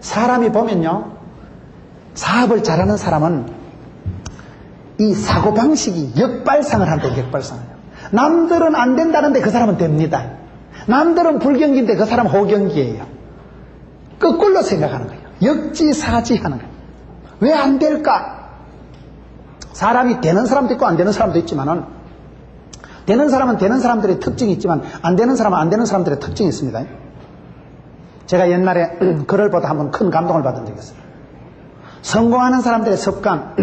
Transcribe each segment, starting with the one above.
사람이 보면요, 사업을 잘하는 사람은 이 사고방식이 역발상을 한다. 역발상을. 남들은 안 된다는데 그 사람은 됩니다. 남들은 불경기인데 그 사람은 호경기예요. 거꾸로 생각하는 거예요. 역지사지하는 거예요. 왜 안 될까? 사람이 되는 사람도 있고 안 되는 사람도 있지만은, 되는 사람은 되는 사람들의 특징이 있지만 안 되는 사람은 안 되는 사람들의 특징이 있습니다. 제가 옛날에 글을 보다 한번 큰 감동을 받은 적이 있어요. 성공하는 사람들의 습관,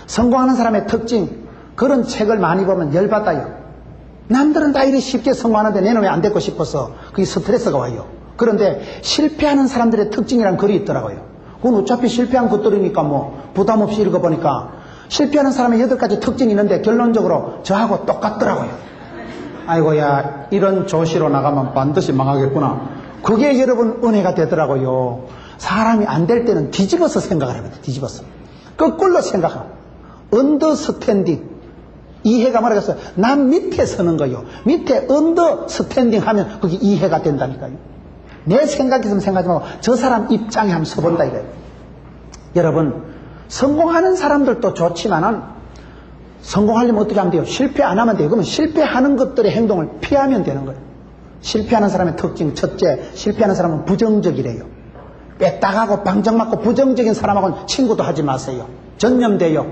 성공하는 사람의 특징, 그런 책을 많이 보면 열받아요. 남들은 다 이리 쉽게 성공하는데 내는 왜 안 됐고 싶어서 그게 스트레스가 와요. 그런데 실패하는 사람들의 특징이란 글이 있더라고요. 그건 어차피 실패한 것들이니까 뭐 부담 없이 읽어보니까 실패하는 사람의 8가지 특징이 있는데 결론적으로 저하고 똑같더라고요. 아이고야, 이런 조시로 나가면 반드시 망하겠구나. 그게 여러분 은혜가 되더라고요. 사람이 안 될 때는 뒤집어서 생각을 합니다. 뒤집어서. 거꾸로 생각하고. 언더스탠딩. 이해가 뭐라겠어요? 남 밑에 서는 거요. 밑에 언더스탠딩 하면 그게 이해가 된다니까요. 내 생각이었으면 생각하지 말고 저 사람 입장에 한번 서본다 이거예요. 여러분, 성공하는 사람들도 좋지만은 성공하려면 어떻게 하면 돼요? 실패 안 하면 돼요. 그러면 실패하는 것들의 행동을 피하면 되는 거예요. 실패하는 사람의 특징 첫째, 실패하는 사람은 부정적이래요. 뺏다가고 방정맞고 부정적인 사람하고는 친구도 하지 마세요. 전념돼요.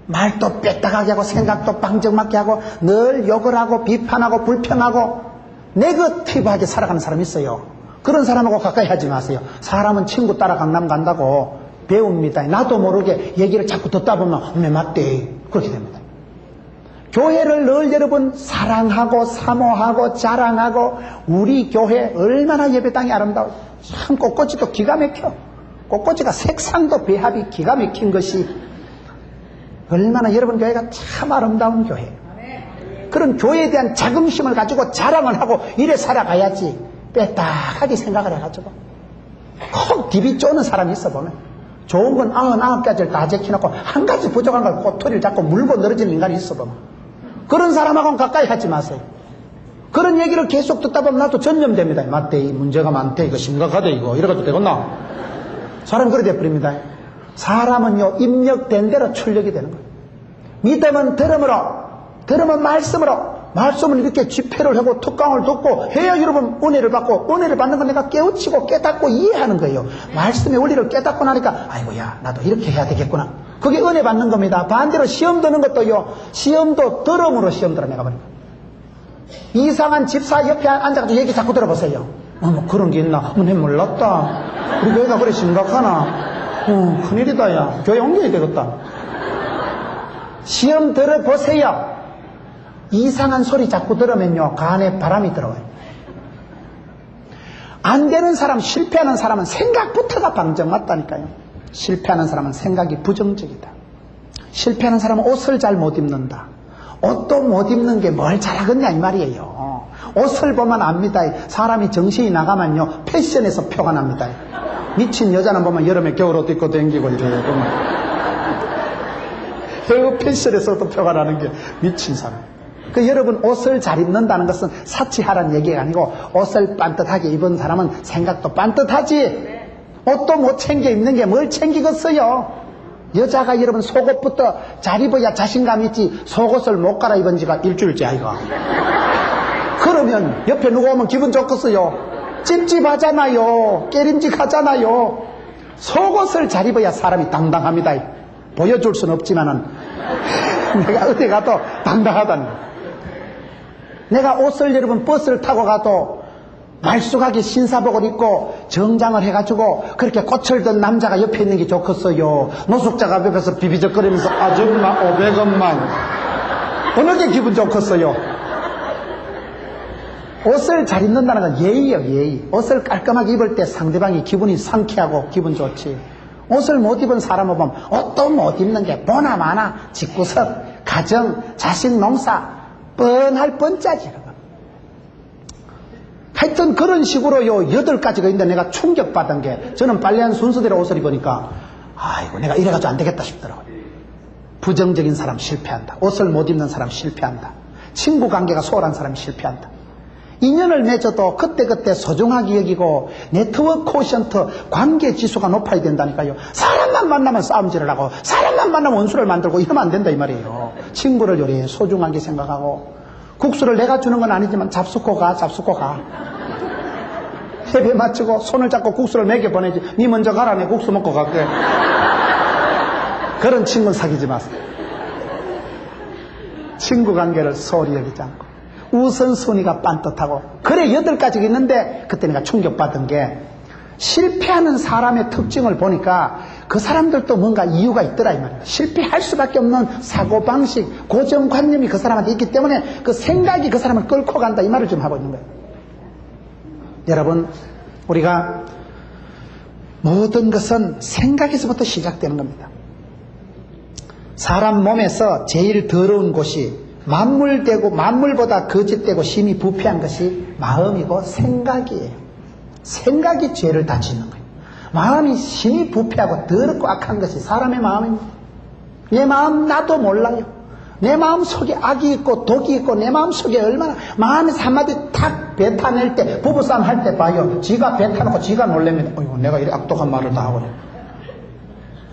말도 뺏다가게 하고 생각도 방정맞게 하고 늘 욕을 하고 비판하고 불평하고 네거티브하게 살아가는 사람이 있어요. 그런 사람하고 가까이 하지 마세요. 사람은 친구 따라 강남 간다고 배웁니다. 나도 모르게 얘기를 자꾸 듣다 보면 네 맞대. 그렇게 됩니다. 교회를 늘 여러분 사랑하고 사모하고 자랑하고 우리 교회 얼마나 예배당이 아름다워. 참 꽃꽂이도 기가 막혀. 꽃꽂이가 색상도 배합이 기가 막힌 것이 얼마나 여러분 교회가 참 아름다운 교회예요. 그런 교회에 대한 자긍심을 가지고 자랑을 하고 이래 살아가야지 빼딱하게 생각을 해가지고 콕 디비 쪼는 사람이 있어 보면 좋은 건 99가지를 다 제쳐놓고 한 가지 부족한 걸 꼬투리를 잡고 물고 늘어지는 인간이 있어 보면 그런 사람하고는 가까이 하지 마세요. 그런 얘기를 계속 듣다 보면 나도 전념됩니다. 맞대, 이 문제가 많대, 이거 심각하대, 이거 이래가지고 되겠나? 사람이 그래 돼버립니다. 사람은요 입력된 대로 출력이 되는 거예요. 믿음은 들음으로, 들음은 말씀으로, 말씀을 이렇게 집회를 하고 특강을 듣고 해야 여러분 은혜를 받고 은혜를 받는 건 내가 깨우치고 깨닫고 이해하는 거예요. 말씀의 원리를 깨닫고 나니까 아이고야 나도 이렇게 해야 되겠구나. 그게 은혜 받는 겁니다. 반대로 시험 드는 것도요, 시험도 들음으로 시험 들어 내가 보니까 이상한 집사 옆에 앉아가지고 얘기 자꾸 들어보세요. 뭐 그런 게 있나? 내 몰랐다. 우리 교회가 그래 심각하나? 큰일이다 야. 교회 옮겨야 되겠다. 시험 들어보세요. 이상한 소리 자꾸 들으면요 간에 바람이 들어와요. 안 되는 사람, 실패하는 사람은 생각부터가 방정맞다니까요. 실패하는 사람은 생각이 부정적이다. 실패하는 사람은 옷을 잘 못 입는다. 옷도 못 입는 게 뭘 잘하겠냐 이 말이에요. 옷을 보면 압니다. 사람이 정신이 나가면요 패션에서 표가 납니다. 미친 여자는 보면 여름에 겨울옷 입고 다니고 이래요. 그 패션에서도 표가 나는 게 미친 사람. 그 여러분 옷을 잘 입는다는 것은 사치하라는 얘기가 아니고 옷을 반듯하게 입은 사람은 생각도 반듯하지. 옷도 못 챙겨 입는 게 뭘 챙기겠어요. 여자가 여러분 속옷부터 잘 입어야 자신감 있지 속옷을 못 갈아입은 지가 일주일째 아이가. 그러면 옆에 누가 오면 기분 좋겠어요. 찝찝하잖아요. 깨림직하잖아요. 속옷을 잘 입어야 사람이 당당합니다. 보여줄 수는 없지만은 내가 어디 가도 당당하다는 거예요. 내가 옷을 여러분 버스를 타고 가도 말쑥하게 신사복을 입고 정장을 해가지고 그렇게 꽃을 든 남자가 옆에 있는 게 좋겠어요. 노숙자가 옆에서 비비적거리면서 아줌마 500원만 어느 게 기분 좋겠어요. 옷을 잘 입는다는 건 예의예요. 예의. 옷을 깔끔하게 입을 때 상대방이 기분이 상쾌하고 기분 좋지. 옷을 못 입은 사람을 보면 옷도 못 입는 게 보나 마나 집구석, 가정, 자식 농사 뻔할 뻔짜지. 하여튼 그런 식으로요 8가지가 있는데 내가 충격받은 게 저는 빨래한 순서대로 옷을 입으니까 아이고 내가 이래가지고 안 되겠다 싶더라고요. 부정적인 사람 실패한다. 옷을 못 입는 사람 실패한다. 친구 관계가 소홀한 사람이 실패한다. 인연을 맺어도 그때그때 소중하게 여기고 네트워크 쿼션트 관계 지수가 높아야 된다니까요. 사람만 만나면 싸움질을 하고 사람만 만나면 원수를 만들고 이러면 안 된다 이 말이에요. 친구를 요리 소중하게 생각하고 국수를 내가 주는 건 아니지만 잡수고 가. 해배 맞추고 손을 잡고 국수를 먹여 보내지. 니 먼저 가라 내 국수 먹고 갈게. 그런 친구는 사귀지 마세요. 친구 관계를 소홀히 여기지 않고 우선순위가 빤듯하고 그래 8가지가 있는데 그때 내가 충격받은 게 실패하는 사람의 특징을 보니까 그 사람들도 뭔가 이유가 있더라 이 말이에요. 실패할 수밖에 없는 사고방식 고정관념이 그 사람한테 있기 때문에 그 생각이 그 사람을 끌고 간다 이 말을 좀 하고 있는 거예요. 여러분 우리가 모든 것은 생각에서부터 시작되는 겁니다. 사람 몸에서 제일 더러운 곳이 만물보다 거짓되고 심히 부패한 것이 마음이고 생각이에요. 생각이 죄를 다 짓는 거예요. 마음이 심히 부패하고 더럽고 악한 것이 사람의 마음입니다. 내 마음 나도 몰라요. 내 마음 속에 악이 있고 독이 있고 내 마음 속에 얼마나 마음에서 한마디 탁 뱉어낼 때 부부싸움 할 때 봐요. 지가 뱉어놓고 지가 놀랍니다. 어이구 내가 이렇게 악독한 말을 다 하고 그래.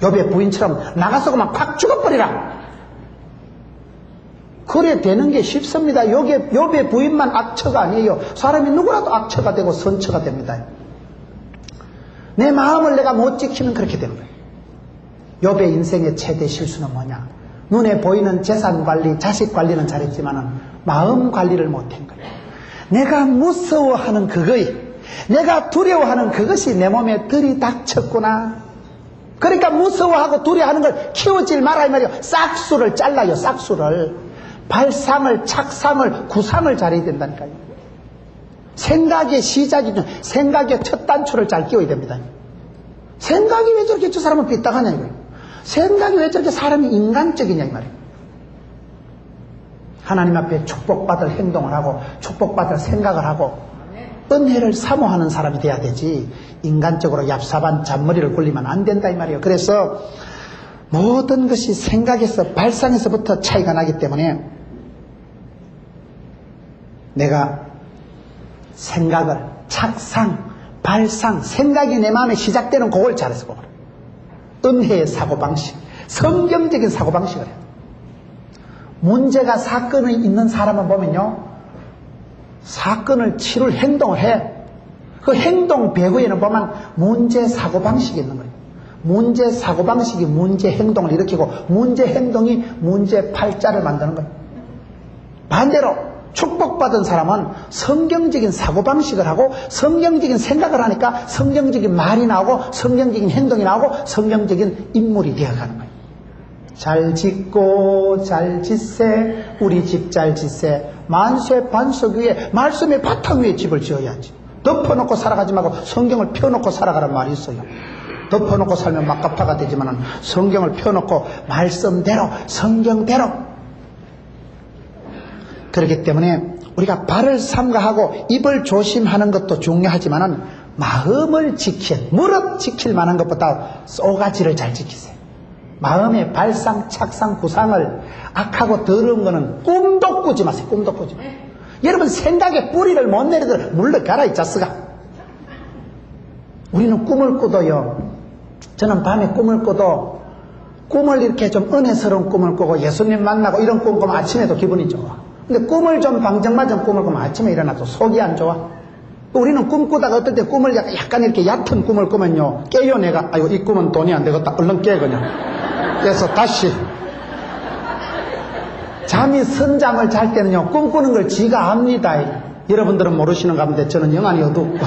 욥의 부인처럼 나가서 그만 콱 죽어버리라. 그래 되는 게 쉽습니다. 욥의 부인만 악처가 아니에요. 사람이 누구라도 악처가 되고 선처가 됩니다. 내 마음을 내가 못 지키면 그렇게 되는 거예요. 욥의 인생의 최대 실수는 뭐냐? 눈에 보이는 재산 관리, 자식 관리는 잘했지만은 마음 관리를 못한 거예요. 내가 무서워하는 내가 두려워하는 그것이 내 몸에 들이닥쳤구나. 그러니까 무서워하고 두려워하는 걸 키우질 마라 이 말이에요. 싹수를 잘라요. 싹수를. 발상을, 착상을, 구상을 잘해야 된다니까요. 생각의 시작이죠. 생각의 첫 단추를 잘 끼워야 됩니다. 생각이 왜 저렇게 저 사람은 삐딱하냐 이거예요. 생각이 왜 저렇게 사람이 인간적이냐 이 말이에요. 하나님 앞에 축복받을 행동을 하고 축복받을 생각을 하고 은혜를 사모하는 사람이 돼야 되지 인간적으로 얍삽한 잔머리를 굴리면 안 된다 이 말이에요. 그래서 모든 것이 생각에서 발상에서부터 차이가 나기 때문에 내가 생각을 착상, 발상, 생각이 내 마음에 시작되는 그걸 잘해서 보거라. 은혜의 사고방식, 성경적인 사고방식을 해요. 문제가 사건이 있는 사람을 보면요 사건을 치룰 행동을 해. 그 행동 배후에는 보면 문제 사고방식이 있는 거예요. 문제 사고방식이 문제 행동을 일으키고 문제 행동이 문제 팔자를 만드는 거예요. 반대로 축복받은 사람은 성경적인 사고방식을 하고 성경적인 생각을 하니까 성경적인 말이 나오고 성경적인 행동이 나오고 성경적인 인물이 되어가는 거예요. 잘 짓고 잘 짓세 우리 집 잘 짓세 만세 반석 위에 말씀의 바탕 위에 집을 지어야지. 덮어놓고 살아가지 말고 성경을 펴놓고 살아가란 말이 있어요. 덮어놓고 살면 막가파가 되지만 성경을 펴놓고 말씀대로 성경대로. 그렇기 때문에 우리가 발을 삼가하고 입을 조심하는 것도 중요하지만 마음을 무릇 지킬 만한 것보다 쏘가지를 잘 지키세요. 마음의 발상, 착상, 구상을 악하고 더러운 거는 꿈도 꾸지 마세요. 꿈도 꾸지 마세요. 여러분 생각에 뿌리를 못 내리더라도 물러가라 이 자스가. 우리는 꿈을 꾸도요. 저는 밤에 꿈을 꾸도 꿈을 이렇게 좀 은혜스러운 꿈을 꾸고 예수님 만나고 이런 꿈 꾸면 아침에도 기분이 좋아. 근데 꿈을 좀 방정맞은 꿈을 꾸면 아침에 일어나도 속이 안 좋아. 우리는 꿈 꾸다가 어떨 때 꿈을 약간 이렇게 얕은 꿈을 꾸면요 깨요 내가. 아이고 이 꿈은 돈이 안 되겠다. 얼른 깨 그냥. 그래서 다시 잠이 선잠을 잘 때는요 꿈꾸는 걸 지가 압니다. 여러분들은 모르시는가 본데 저는 영안이 어둡고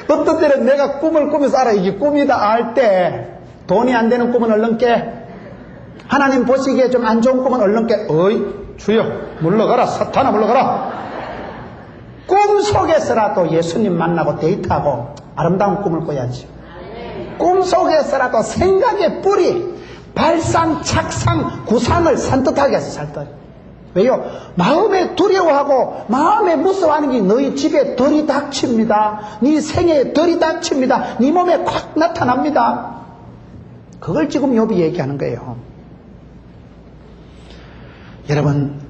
어떤 때는 내가 꿈을 꾸면서 알아. 이게 꿈이다 알 때 돈이 안 되는 꿈은 얼른 깨. 하나님 보시기에 좀 안 좋은 꿈은 얼른 깨. 어이 주여 물러가라. 사탄아 물러가라. 꿈 속에서라도 예수님 만나고 데이트하고 아름다운 꿈을 꿔야지. 꿈 속에서라도 생각의 뿌리 발상, 착상, 구상을 산뜻하게 해서 살다. 왜요? 마음에 두려워하고 마음에 무서워하는 게 너희 집에 들이닥칩니다. 네 생애에 들이닥칩니다. 네 몸에 콱 나타납니다. 그걸 지금 욥이 얘기하는 거예요. 여러분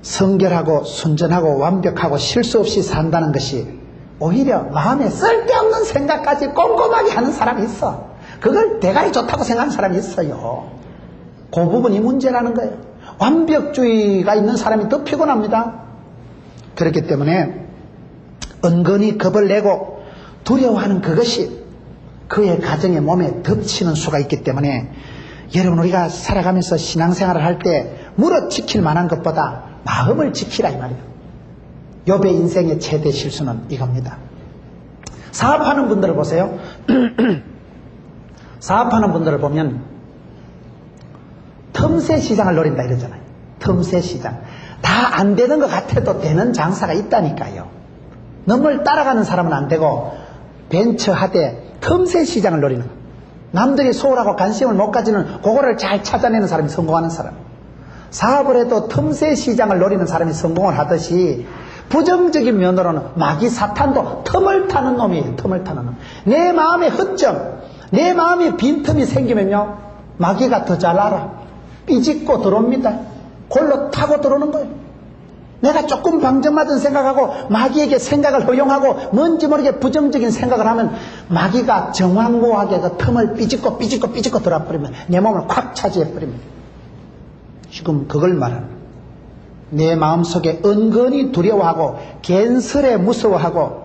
성결하고 순전하고 완벽하고 실수 없이 산다는 것이 오히려 마음에 쓸데없는 생각까지 꼼꼼하게 하는 사람이 있어. 그걸 대가리 좋다고 생각하는 사람이 있어요. 그 부분이 문제라는 거예요. 완벽주의가 있는 사람이 더 피곤합니다. 그렇기 때문에 은근히 겁을 내고 두려워하는 그것이 그의 가정의 몸에 덮치는 수가 있기 때문에 여러분, 우리가 살아가면서 신앙생활을 할 때 물어 지킬 만한 것보다 마음을 지키라 이 말이에요. 욥의 인생의 최대 실수는 이겁니다. 사업하는 분들을 보세요. 사업하는 분들을 보면 틈새 시장을 노린다 이러잖아요. 틈새 시장. 다 안 되는 것 같아도 되는 장사가 있다니까요. 너무 따라가는 사람은 안 되고 벤처하되 틈새 시장을 노리는 거예요. 남들이 소홀하고 관심을 못 가지는 그거를 잘 찾아내는 사람이 성공하는 사람. 사업을 해도 틈새 시장을 노리는 사람이 성공을 하듯이 부정적인 면으로는 마귀 사탄도 틈을 타는 놈이에요. 틈을 타는 놈. 내 마음의 허점, 내 마음에 빈틈이 생기면요, 마귀가 더 잘 알아. 삐짓고 들어옵니다. 골로 타고 들어오는 거예요. 내가 조금 방정맞은 생각하고 마귀에게 생각을 허용하고 뭔지 모르게 부정적인 생각을 하면 마귀가 정황고하게 그 틈을 삐짓고 들어와버리면 내 몸을 콱 차지해버립니다. 지금 그걸 말하는 거예요. 내 마음속에 은근히 두려워하고 괜스레 무서워하고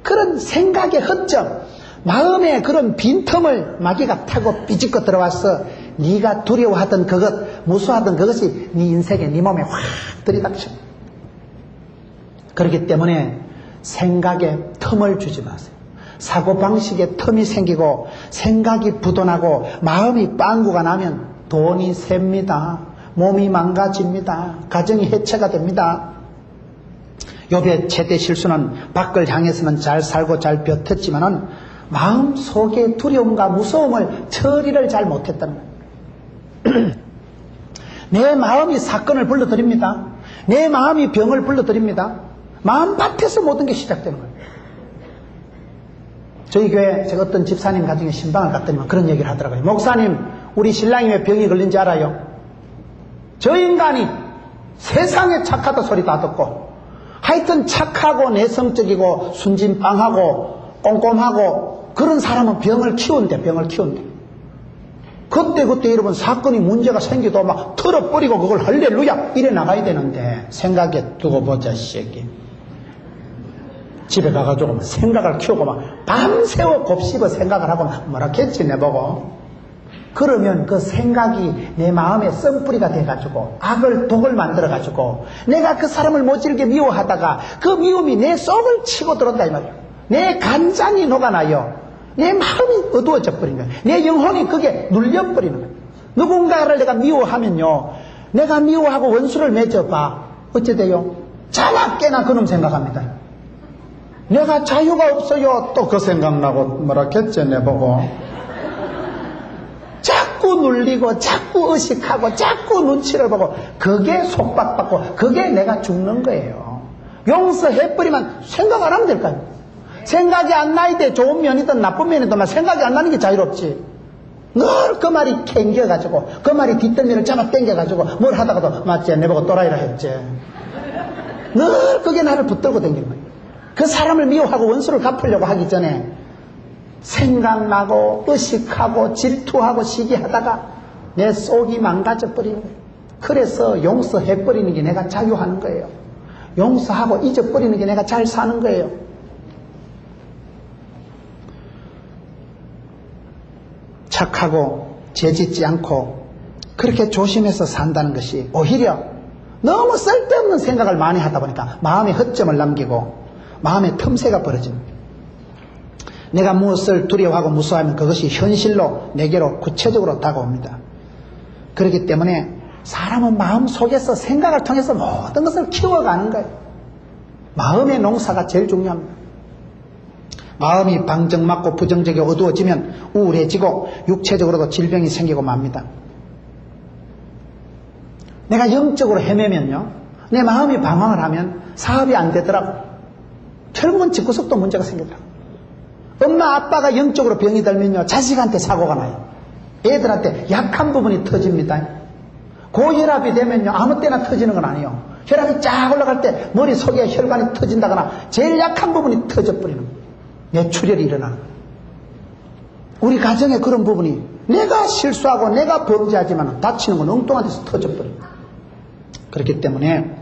그런 생각의 허점, 마음의 그런 빈틈을 마귀가 타고 삐짓고 들어와서 네가 두려워하던 그것, 무서워하던 그것이 네 인생에, 네 몸에 확 들이닥쳐. 그렇기 때문에 생각에 틈을 주지 마세요. 사고방식에 틈이 생기고 생각이 부도나고 마음이 빵구가 나면 돈이 셉니다. 몸이 망가집니다. 가정이 해체가 됩니다. 욥의 최대 실수는 밖을 향해서는 잘 살고 잘 벼텄지만은 마음속의 두려움과 무서움을 처리를 잘 못했다는 거예요. 내 마음이 사건을 불러들입니다. 내 마음이 병을 불러들입니다. 마음밭에서 모든 게 시작되는 거예요. 저희 교회 제가 어떤 집사님 가정에 신방을 갔더니만 그런 얘기를 하더라고요. 목사님, 우리 신랑이 왜 병이 걸린지 알아요? 저 인간이 세상에 착하다 소리 다 듣고 하여튼 착하고 내성적이고 순진빵하고 꼼꼼하고 그런 사람은 병을 키운대. 그때 여러분 사건이 문제가 생기도 막 털어버리고 그걸 할렐루야 이래 나가야 되는데 생각에 두고 보자 새끼. 집에 가가지고 생각을 키우고 막 밤새워 곱씹어 생각을 하고 뭐라 했지 내보고. 그러면 그 생각이 내 마음에 썬뿌리가 돼가지고 독을 만들어가지고 내가 그 사람을 모질게 미워하다가 그 미움이 내 속을 치고 들어온다 이 말이에요. 내 간장이 녹아나요. 내 마음이 어두워져 버린 거예요. 내 영혼이 그게 눌려버리는 거예요. 누군가를 내가 미워하면요, 내가 미워하고 원수를 맺어봐. 어째 돼요? 자나깨나 그놈 생각합니다. 내가 자유가 없어요. 또 그 생각나고 뭐라 했지 내보고. 자꾸 눌리고 자꾸 의식하고 자꾸 눈치를 보고 그게 속박받고 그게 내가 죽는 거예요. 용서해버리면 생각 안 하면 될까요? 생각이 안 나야 돼. 좋은 면이든 나쁜 면이든 생각이 안 나는 게 자유롭지. 늘 그 말이 캥겨가지고 그 말이 뒷덜미를 잡아 당겨가지고 뭘 하다가도 맞지 내보고 또라이라 했지. 늘 그게 나를 붙들고 다니는 거예요. 그 사람을 미워하고 원수를 갚으려고 하기 전에 생각나고 의식하고 질투하고 시기하다가 내 속이 망가져버리는 거예요. 그래서 용서해버리는 게 내가 자유하는 거예요. 용서하고 잊어버리는 게 내가 잘 사는 거예요. 착하고 죄짓지 않고 그렇게 조심해서 산다는 것이 오히려 너무 쓸데없는 생각을 많이 하다 보니까 마음에 허점을 남기고 마음에 틈새가 벌어집니다. 내가 무엇을 두려워하고 무서워하면 그것이 현실로 내게로 구체적으로 다가옵니다. 그렇기 때문에 사람은 마음속에서 생각을 통해서 모든 것을 키워가는 거예요. 마음의 농사가 제일 중요합니다. 마음이 방정맞고 부정적이 어두워지면 우울해지고 육체적으로도 질병이 생기고 맙니다. 내가 영적으로 헤매면요, 내 마음이 방황을 하면 사업이 안 되더라고. 결국은 집구석도 문제가 생기더라고. 엄마 아빠가 영적으로 병이 들면요 자식한테 사고가 나요. 애들한테 약한 부분이 터집니다. 고혈압이 되면요, 아무 때나 터지는 건 아니에요. 혈압이 쫙 올라갈 때 머리 속에 혈관이 터진다거나 제일 약한 부분이 터져버리는 거예요. 뇌출혈이 일어나는 거예요. 우리 가정에 그런 부분이 내가 실수하고 내가 범죄하지만 다치는 건 엉뚱한 데서 터져버려요. 그렇기 때문에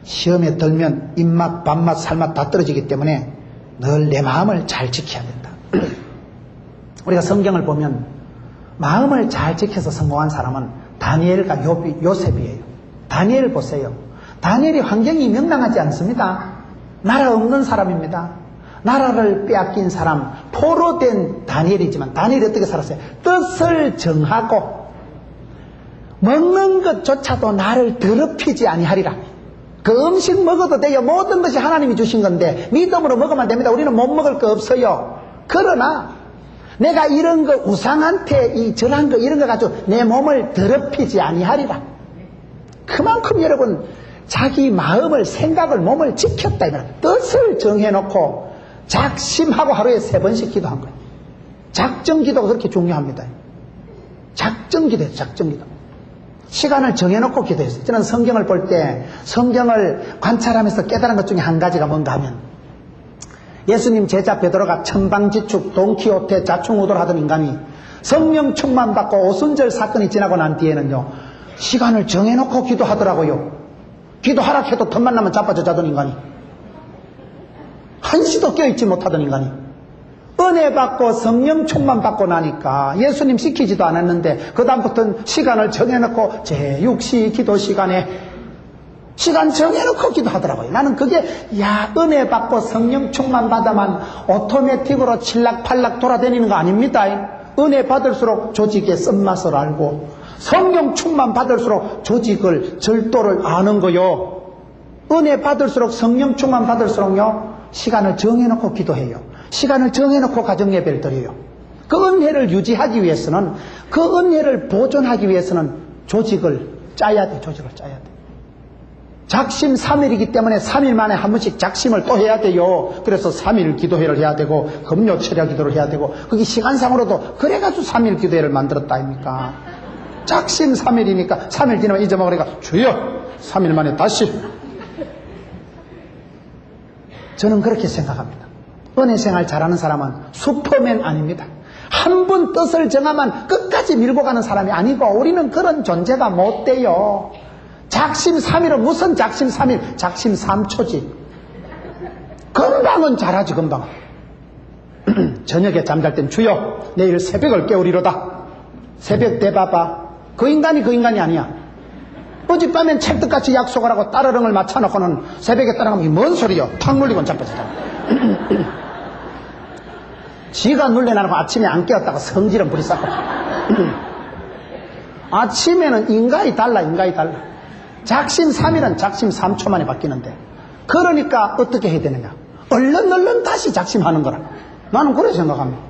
시험에 들면 입맛, 밥맛, 살맛 다 떨어지기 때문에 늘 내 마음을 잘 지켜야 된다. 우리가 성경을 보면 마음을 잘 지켜서 성공한 사람은 다니엘과 요셉이에요. 다니엘 보세요. 다니엘이 환경이 명랑하지 않습니다. 나라 없는 사람입니다. 나라를 빼앗긴 사람, 포로된 다니엘이지만 다니엘이 어떻게 살았어요? 뜻을 정하고 먹는 것조차도 나를 더럽히지 아니하리라. 그 음식 먹어도 돼요. 모든 것이 하나님이 주신 건데 믿음으로 먹으면 됩니다. 우리는 못 먹을 거 없어요. 그러나 내가 이런 거 우상한테 이 절한 거 이런 거 가지고 내 몸을 더럽히지 아니하리라. 그만큼 여러분 자기 마음을 생각을 몸을 지켰다 이 말이야. 뜻을 정해놓고 작심하고 하루에 3번씩 기도한 거예요. 작정기도가 그렇게 중요합니다. 작정기도예요. 작정기도. 시간을 정해놓고 기도했어요. 저는 성경을 볼 때 성경을 관찰하면서 깨달은 것 중에 한 가지가 뭔가 하면 예수님 제자 베드로가 천방지축 돈키호테 자충우돌 하던 인간이 성령 충만 받고 오순절 사건이 지나고 난 뒤에는요 시간을 정해놓고 기도하더라고요. 기도하라 해도 틈만 나면 자빠져 자던 인간이 한시도 깨어있지 못하던 인간이 은혜 받고 성령 충만 받고 나니까 예수님 시키지도 않았는데 그 다음부터는 시간을 정해놓고 제6시 기도 시간에 시간 정해놓고 기도하더라고요. 나는 그게 은혜 받고 성령 충만 받아만 오토매틱으로 칠락팔락 돌아다니는 거 아닙니다. 은혜 받을수록 조직의 쓴맛을 알고 성령 충만 받을수록 조직을 절도를 아는 거요. 은혜 받을수록 성령 충만 받을수록요 시간을 정해놓고 기도해요. 시간을 정해놓고 가정예배를 드려요. 그 은혜를 유지하기 위해서는 그 은혜를 보존하기 위해서는 조직을 짜야 돼. 조직을 짜야 돼. 작심 3일이기 때문에 3일 만에 한 번씩 작심을 또 해야 돼요. 그래서 3일 기도회를 해야 되고 금요 철야 기도를 해야 되고 그게 시간상으로도 그래가지고 3일 기도회를 만들었다 아닙니까? 작심 3일이니까 3일 지나면 잊어먹으니까 주여 3일 만에 다시. 저는 그렇게 생각합니다. 은혜생활 잘하는 사람은 슈퍼맨 아닙니다. 한 번 뜻을 정하면 끝까지 밀고 가는 사람이 아니고 우리는 그런 존재가 못 돼요. 작심 3일은 무슨 작심 3일? 작심 3초지. 금방은 잘하지 금방. 저녁에 잠잘 땐 주여 내일 새벽을 깨우리로다. 새벽 대봐봐. 그 인간이 아니야. 어젯밤엔 찰떡같이 약속을 하고 따르릉을 맞춰놓고는 새벽에 따라가면 이게 뭔 소리요? 탁 물리고 자빠지잖아. 지가 놀래나고 아침에 안 깨웠다가 성질은 부리 쌓고. 아침에는 인간이 달라. 작심 3일은 작심 3초 만에 바뀌는데 그러니까 어떻게 해야 되느냐? 얼른 다시 작심하는 거라. 나는 그렇게 생각합니다.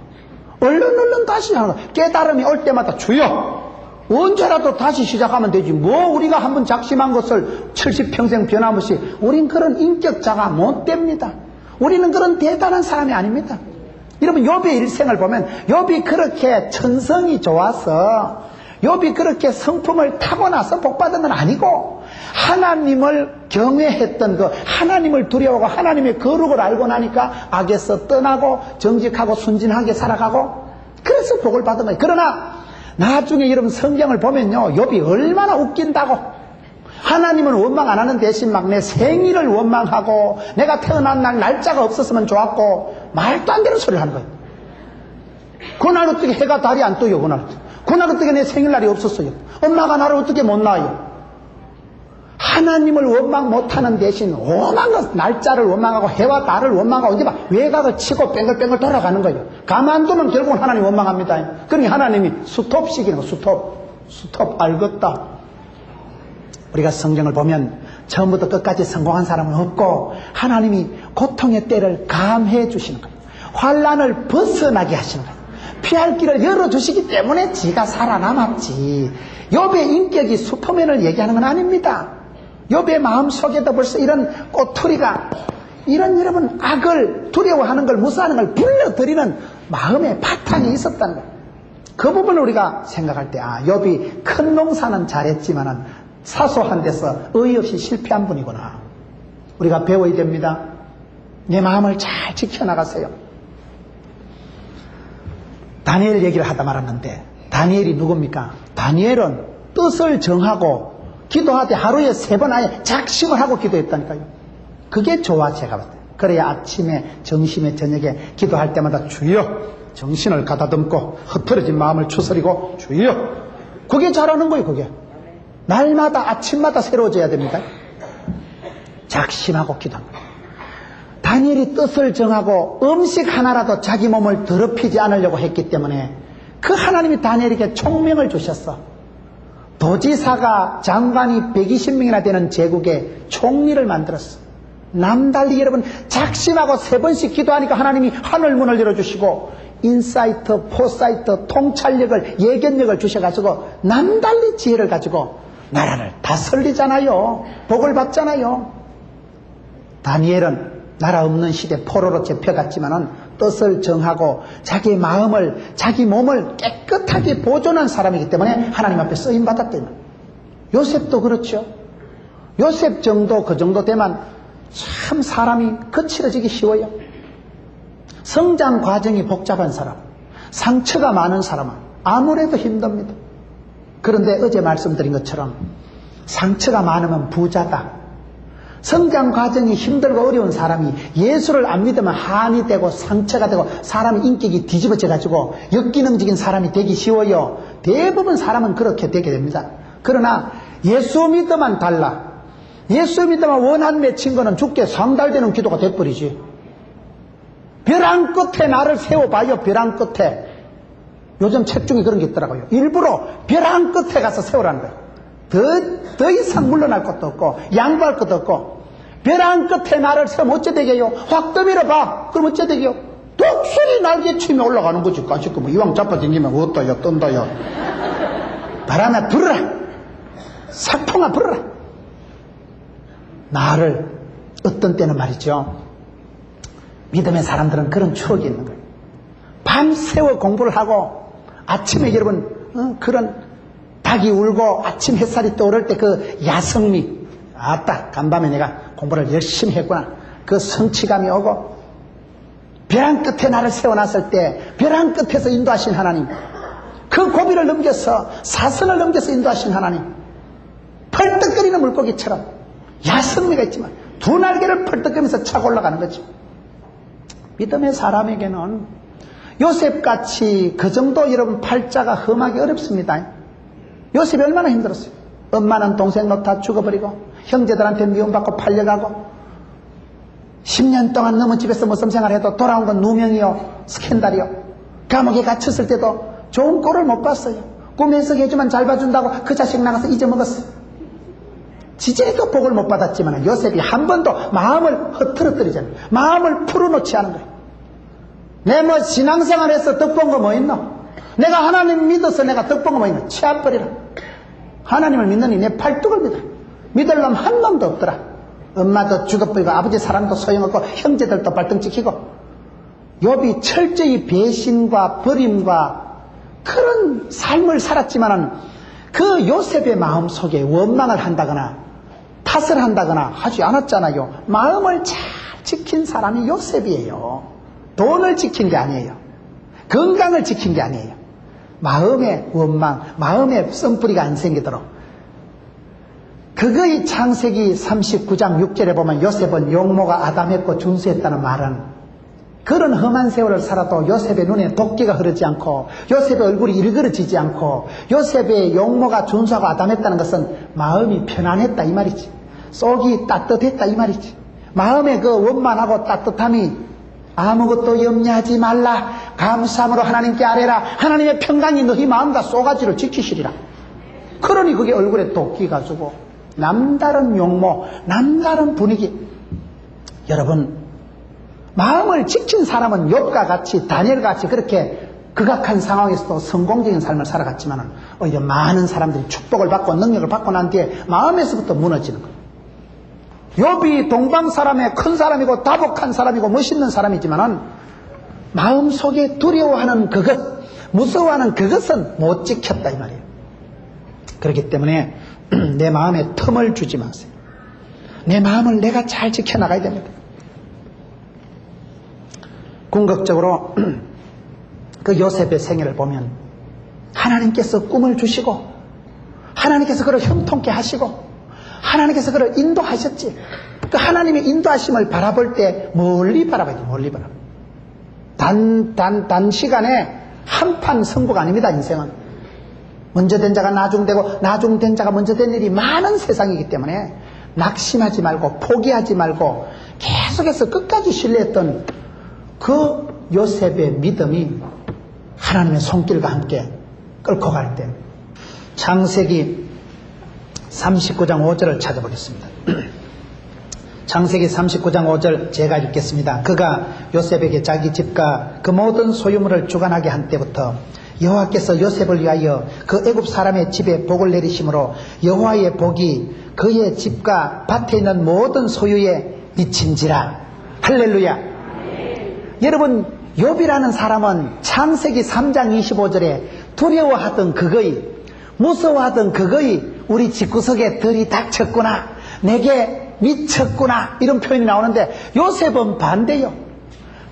얼른 다시 하는 거라. 깨달음이 올 때마다 주여 언제라도 다시 시작하면 되지. 뭐 우리가 한번 작심한 것을 70평생 변함없이 우린 그런 인격자가 못 됩니다. 우리는 그런 대단한 사람이 아닙니다. 여러분 욥의 일생을 보면 욥이 그렇게 천성이 좋아서 욥이 그렇게 성품을 타고나서 복받은 건 아니고 하나님을 경외했던 그 하나님을 두려워하고 하나님의 거룩을 알고 나니까 악에서 떠나고 정직하고 순진하게 살아가고 그래서 복을 받은 거예요. 그러나 나중에 여러분 성경을 보면요 욥이 얼마나 웃긴다고. 하나님은 원망 안 하는 대신 막 내 생일을 원망하고 내가 태어난 날 날짜가 없었으면 좋았고 말도 안 되는 소리를 하는 거예요. 그날 어떻게 해가 달이 안 떠요. 그날 어떻게 내 생일날이 없었어요. 엄마가 나를 어떻게 못 낳아요. 하나님을 원망 못하는 대신 오만 것 날짜를 원망하고 해와 달을 원망하고 언제 막 외곽을 치고 뺑글뺑글 돌아가는 거예요. 가만두면 결국은 하나님 원망합니다. 그러니 하나님이 스톱시키는 거. 스톱 알겠다. 우리가 성경을 보면 처음부터 끝까지 성공한 사람은 없고 하나님이 고통의 때를 감해 주시는 거예요. 환난을 벗어나게 하시는 거예요. 피할 길을 열어주시기 때문에 지가 살아남았지. 욥의 인격이 슈퍼맨을 얘기하는 건 아닙니다. 욥의 마음속에도 벌써 이런 꼬투리가 이런 여러분 악을 두려워하는 걸 무사하는 걸 불러들이는 마음의 바탕이 있었다는 거예요. 그 부분을 우리가 생각할 때, 욥이 큰 농사는 잘했지만은 사소한 데서 의의 없이 실패한 분이구나. 우리가 배워야 됩니다. 내 마음을 잘 지켜나가세요. 다니엘 얘기를 하다 말았는데, 다니엘이 누굽니까? 다니엘은 뜻을 정하고 기도하되 하루에 3번 아예 작심을 하고 기도했다니까요. 그게 좋아, 제가 봤을 때. 그래야 아침에, 점심에, 저녁에 기도할 때마다 주여 정신을 가다듬고 흩어진 마음을 추스리고 주여, 그게 잘하는 거예요. 그게 날마다 아침마다 새로워져야 됩니다. 작심하고 기도합니다. 다니엘이 뜻을 정하고 음식 하나라도 자기 몸을 더럽히지 않으려고 했기 때문에 그 하나님이 다니엘에게 총명을 주셨어. 도지사가 장관이 120명이나 되는 제국의 총리를 만들었어. 남달리 여러분 작심하고 3번씩 기도하니까 하나님이 하늘 문을 열어주시고 인사이트, 포사이트, 통찰력을, 예견력을 주셔가지고 남달리 지혜를 가지고 나라를 다스리잖아요. 복을 받잖아요. 다니엘은 나라 없는 시대 포로로 잡혀갔지만은 뜻을 정하고 자기 마음을, 자기 몸을 깨끗하게 보존한 사람이기 때문에 하나님 앞에 쓰임받았대요. 요셉도 그렇죠. 요셉 정도, 그 정도 되면 참 사람이 거칠어지기 쉬워요. 성장 과정이 복잡한 사람, 상처가 많은 사람은 아무래도 힘듭니다. 그런데 어제 말씀드린 것처럼 상처가 많으면 부자다. 성장 과정이 힘들고 어려운 사람이 예수를 안 믿으면 한이 되고 상처가 되고 사람의 인격이 뒤집어져 가지고 역기능적인 사람이 되기 쉬워요. 대부분 사람은 그렇게 되게 됩니다. 그러나 예수 믿으면 달라. 예수 믿으면 원한 맺힌 거는 주께 상달되는 기도가 돼버리지. 벼랑 끝에 나를 세워봐요. 벼랑 끝에. 요즘 책 중에 그런 게 있더라고요. 일부러 벼랑 끝에 가서 세우라는 거예요. 더 이상 물러날 것도 없고 양보할 것도 없고, 벼랑 끝에 나를 세우면 어째 되게요? 확 떠밀어봐. 그럼 어째 되게요? 독수리 날개치며 올라가는 거지. 까짓거 뭐 이왕 잡아당기면 어떠요 떤다요. 바람에 불어라. 사풍아 불어라. 나를 어떤 때는 말이죠, 믿음의 사람들은 그런 추억이 있는 거예요. 밤새워 공부를 하고 아침에 여러분 그런 닭이 울고 아침 햇살이 떠오를 때 그 야성미, 아따 간밤에 내가 공부를 열심히 했구나, 그 성취감이 오고, 벼랑 끝에 나를 세워놨을 때 벼랑 끝에서 인도하신 하나님, 그 고비를 넘겨서 사선을 넘겨서 인도하신 하나님, 펄떡거리는 물고기처럼 야성미가 있지만 두 날개를 펄떡거리면서 차고 올라가는 거죠. 믿음의 사람에게는 요셉같이 그 정도 여러분 팔자가 험하기 어렵습니다. 요셉이 얼마나 힘들었어요. 엄마는 동생 놓다 죽어버리고 형제들한테 미움받고 팔려가고 10년 동안 너무 집에서 무슨 생활해도 돌아온 건 누명이요, 스캔들이요. 감옥에 갇혔을 때도 좋은 꼴을 못 봤어요. 꿈에서 해주면 잘 봐준다고 그 자식 나가서 잊어먹었어요. 지지리도 복을 못 받았지만 요셉이 한 번도 마음을 흐트러뜨리잖아요. 마음을 풀어놓지 않은 거예요. 내 뭐 신앙생활에서 덕본 거 뭐 있노? 내가 하나님 믿어서 내가 덕본 거 뭐 있노? 치아버리라. 하나님을 믿느니 내 팔뚝을 믿어. 믿을 놈 한 놈도 없더라. 엄마도 죽어버리고 아버지 사랑도 소용없고 형제들도 발등 찍히고. 욥이 철저히 배신과 버림과 그런 삶을 살았지만은 그 요셉의 마음 속에 원망을 한다거나 탓을 한다거나 하지 않았잖아요. 마음을 잘 지킨 사람이 요셉이에요. 돈을 지킨 게 아니에요. 건강을 지킨 게 아니에요. 마음의 원망, 마음의 썸뿌리가 안 생기도록. 그거의 창세기 39장 6절에 보면 요셉은 용모가 아담했고 준수했다는 말은, 그런 험한 세월을 살아도 요셉의 눈에 도끼가 흐르지 않고 요셉의 얼굴이 일그러지지 않고 요셉의 용모가 준수하고 아담했다는 것은 마음이 편안했다 이 말이지. 속이 따뜻했다 이 말이지. 마음의 그 원만하고 따뜻함이 아무것도 염려하지 말라, 감사함으로 하나님께 아뢰라, 하나님의 평강이 너희 마음과 쏘가지를 지키시리라. 그러니 그게 얼굴에 도끼 가지고 남다른 용모, 남다른 분위기. 여러분, 마음을 지킨 사람은 욥과 같이 다니엘과 같이 그렇게 극악한 상황에서도 성공적인 삶을 살아갔지만 오히려 많은 사람들이 축복을 받고 능력을 받고 난 뒤에 마음에서부터 무너지는 거예요. 욥이 동방 사람의 큰 사람이고 다복한 사람이고 멋있는 사람이지만은 마음속에 두려워하는 그것, 무서워하는 그것은 못 지켰다 이 말이에요. 그렇기 때문에 내 마음에 틈을 주지 마세요. 내 마음을 내가 잘 지켜나가야 됩니다. 궁극적으로 그 요셉의 생애를 보면 하나님께서 꿈을 주시고 하나님께서 그를 형통케 하시고 하나님께서 그를 인도하셨지. 그 하나님의 인도하심을 바라볼 때 멀리 바라봐야 돼. 멀리 바라봐. 단시간에 한판 승부가 아닙니다. 인생은 먼저 된 자가 나중되고 나중된 자가 먼저 된 일이 많은 세상이기 때문에 낙심하지 말고 포기하지 말고 계속해서 끝까지 신뢰했던 그 요셉의 믿음이 하나님의 손길과 함께 끌고 갈 때 창세기 39장 5절을 찾아보겠습니다. 창세기 39장 5절 제가 읽겠습니다. 그가 요셉에게 자기 집과 그 모든 소유물을 주관하게 한 때부터 여호와께서 요셉을 위하여 그 애굽 사람의 집에 복을 내리심으로 여호와의 복이 그의 집과 밭에 있는 모든 소유에 미친지라. 할렐루야. 여러분, 욥이라는 사람은 창세기 3장 25절에 두려워하던 그거이, 무서워하던 그거이 우리 집구석에 들이닥쳤구나, 내게 미쳤구나, 이런 표현이 나오는데 요셉은 반대요.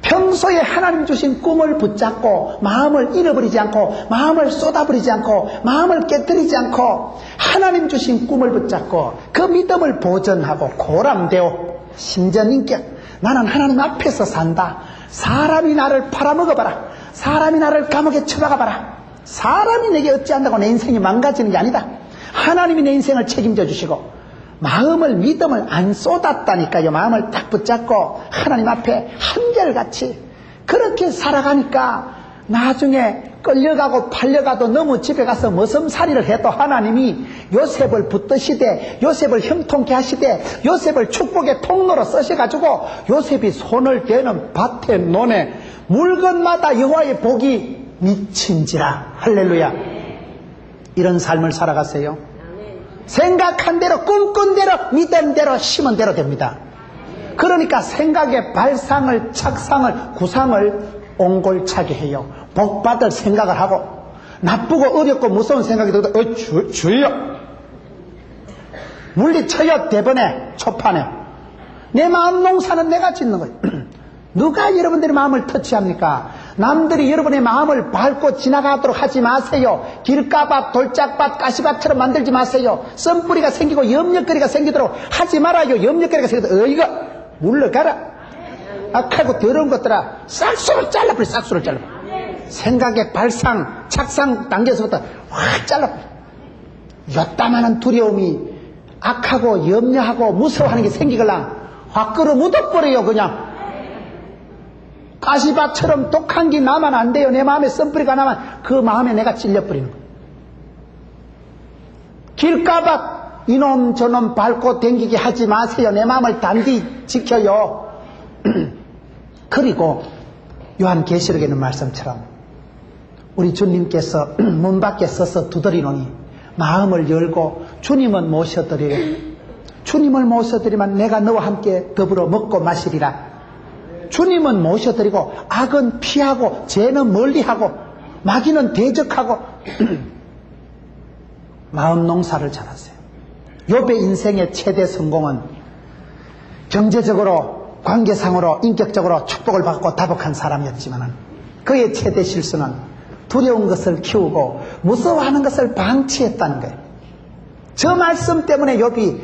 평소에 하나님 주신 꿈을 붙잡고 마음을 잃어버리지 않고 마음을 쏟아버리지 않고 마음을 깨뜨리지 않고 하나님 주신 꿈을 붙잡고 그 믿음을 보존하고 고람되어 신전인격, 나는 하나님 앞에서 산다. 사람이 나를 팔아먹어봐라. 사람이 나를 감옥에 처박아봐라. 사람이 내게 어찌한다고 내 인생이 망가지는 게 아니다. 하나님이 내 인생을 책임져 주시고 마음을, 믿음을 안 쏟았다니까요. 마음을 딱 붙잡고 하나님 앞에 한결같이 그렇게 살아가니까 나중에 끌려가고 팔려가도 너무 집에 가서 머슴살이를 해도 하나님이 요셉을 붙드시되 요셉을 형통케 하시되 요셉을 축복의 통로로 쓰셔가지고 요셉이 손을 대는 밭에 논에 물건마다 여호와의 복이 미친지라. 할렐루야. 이런 삶을 살아가세요. 생각한 대로, 꿈꾼 대로, 믿은 대로, 심은 대로 됩니다. 그러니까 생각의 발상을, 착상을, 구상을 옹골차게 해요. 복받을 생각을 하고 나쁘고 어렵고 무서운 생각이 들어도 주여 물리쳐요. 대번에 초판에 내 마음 농사는 내가 짓는 거예요. 누가 여러분들의 마음을 터치합니까? 남들이 여러분의 마음을 밟고 지나가도록 하지 마세요. 길가밭, 돌짝밭, 가시밭처럼 만들지 마세요. 썬뿌리가 생기고 염려거리가 생기도록 하지 말아요. 염려거리가 생기도록 어이가 물러가라. 악하고 더러운 것들아 싹수를 잘라버려. 싹수를 잘라버려. 생각의 발상, 착상 단계에서부터 확 잘라버려. 요따만한 두려움이 악하고 염려하고 무서워하는 게 생기걸랑 확 끌어 묻어버려요. 그냥 가시밭처럼 독한 게 나면 안 돼요. 내 마음에 썬뿌리가 나면 그 마음에 내가 찔려버리는 거예요. 길가밭 이놈 저놈 밟고 댕기게 하지 마세요. 내 마음을 단디 지켜요. 그리고 요한계시록에 있는 말씀처럼 우리 주님께서 문 밖에 서서 두드리노니 마음을 열고 주님은 모셔드리래. 주님을 모셔드리면 내가 너와 함께 더불어 먹고 마시리라. 주님은 모셔드리고 악은 피하고 죄는 멀리하고 마귀는 대적하고 마음 농사를 잘하세요. 욥의 인생의 최대 성공은 경제적으로, 관계상으로, 인격적으로 축복을 받고 다복한 사람이었지만 그의 최대 실수는 두려운 것을 키우고 무서워하는 것을 방치했다는 거예요. 저 말씀 때문에 욥이,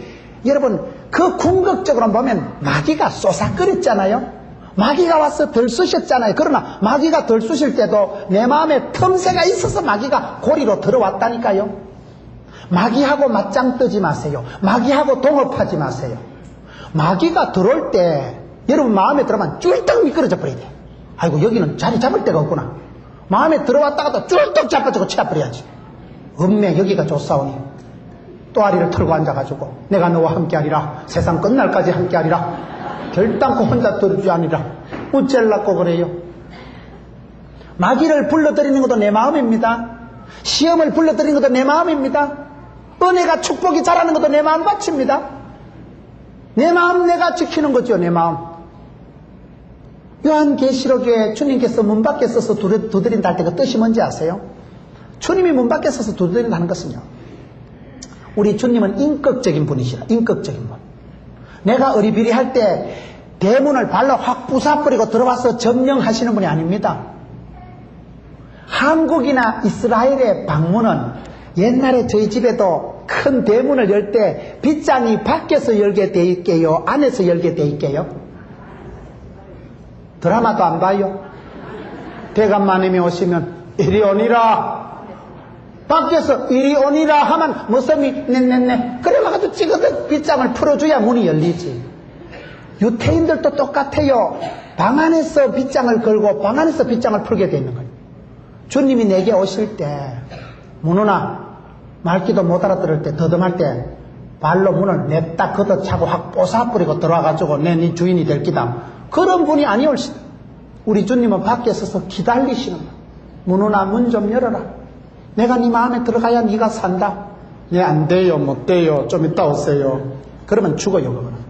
여러분, 그 궁극적으로 보면 마귀가 쏘삭거렸잖아요. 마귀가 와서 들쑤셨잖아요. 그러나 마귀가 들쑤실 때도 내 마음에 틈새가 있어서 마귀가 고리로 들어왔다니까요. 마귀하고 맞짱 뜨지 마세요. 마귀하고 동업하지 마세요. 마귀가 들어올 때 여러분 마음에 들어가면 쫄딱 미끄러져 버려야 돼요. 아이고 여기는 자리 잡을 데가 없구나. 마음에 들어왔다가도 쫄딱 잡아주고 치아버려야지. 음매 여기가 좋사오니 또아리를 털고 앉아가지고 내가 너와 함께하리라. 세상 끝날까지 함께하리라. 결단코 혼자 들어주지 아니라 어째려고 그래요. 마귀를 불러들이는 것도 내 마음입니다. 시험을 불러들이는 것도 내 마음입니다. 은혜가 축복이 자라는 것도 내 마음 바칩니다. 내 마음 내가 지키는 거죠. 내 마음. 요한계시록에 주님께서 문 밖에 서서 두드린다 할 때 그 뜻이 뭔지 아세요? 주님이 문 밖에 서서 두드린다는 것은요, 우리 주님은 인격적인 분이시라. 인격적인 분. 내가 어리비리할 때 대문을 발로 확 부숴버리고 들어와서 점령하시는 분이 아닙니다. 한국이나 이스라엘의 방문은 옛날에 저희 집에도 큰 대문을 열 때 빗장이 밖에서 열게 돼 있게요? 안에서 열게 돼 있게요? 드라마도 안 봐요? 대감마님이 오시면 이리 오니라. 밖에서 이리 오니라 하면 무섭이 네네네 그래가지고 찍어서 빗장을 풀어줘야 문이 열리지. 유태인들도 똑같아요. 방 안에서 빗장을 걸고 방 안에서 빗장을 풀게 돼 있는 거예요. 주님이 내게 오실 때 문호나 말귀도 못 알아들을 때 더듬할 때 발로 문을 냅다 걷어차고 확 뽀사뿌리고 들어와가지고 내 네 주인이 될 기다. 그런 분이 아니올시다. 우리 주님은 밖에 서서 기다리시는 거예요. 문호나 문 좀 열어라. 내가 네 마음에 들어가야 네가 산다. 네, 안 돼요, 못 돼요. 좀 이따 오세요. 그러면 죽어요, 그거는.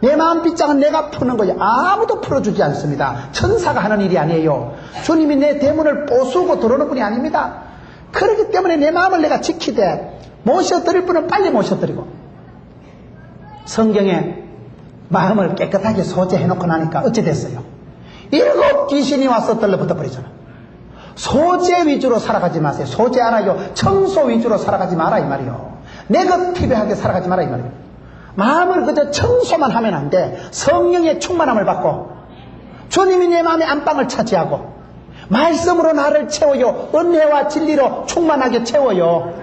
내 마음 빗장은 내가 푸는 거예요. 아무도 풀어주지 않습니다. 천사가 하는 일이 아니에요. 주님이 내 대문을 보수고 들어오는 분이 아닙니다. 그렇기 때문에 내 마음을 내가 지키되 모셔드릴 분은 빨리 모셔드리고, 성경에 마음을 깨끗하게 소재해놓고 나니까 어찌 됐어요? 7 귀신이 와서 떨러붙어 버리잖아. 소재 위주로 살아가지 마세요. 소재 알아요? 청소 위주로 살아가지 마라 이 말이요. 네거티브하게 살아가지 마라 이 말이요. 마음을 그저 청소만 하면 안 돼. 성령의 충만함을 받고 주님이 내 마음의 안방을 차지하고 말씀으로 나를 채워요. 은혜와 진리로 충만하게 채워요.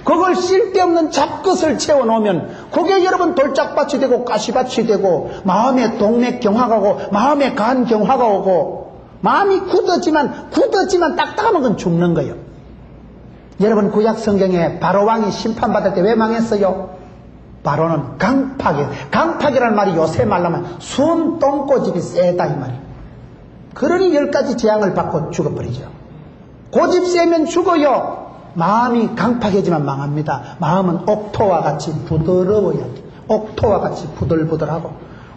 그걸 쓸데없는 잡것을 채워놓으면 그게 여러분 돌짝밭이 되고 가시밭이 되고 마음의 동맥 경화가 오고 마음의 간 경화가 오고 마음이 굳어지만 딱딱하면 그건 죽는 거예요. 여러분 구약 성경에 바로왕이 심판받을 때 왜 망했어요? 바로는 강팍이라는 말이 요새 말로만 순 똥꼬집이 세다 이 말이에요. 그러니 10가지 재앙을 받고 죽어버리죠. 고집 세면 죽어요. 마음이 강팍해지만 망합니다. 마음은 옥토와 같이 부드러워야 돼. 옥토와 같이 부들부들하고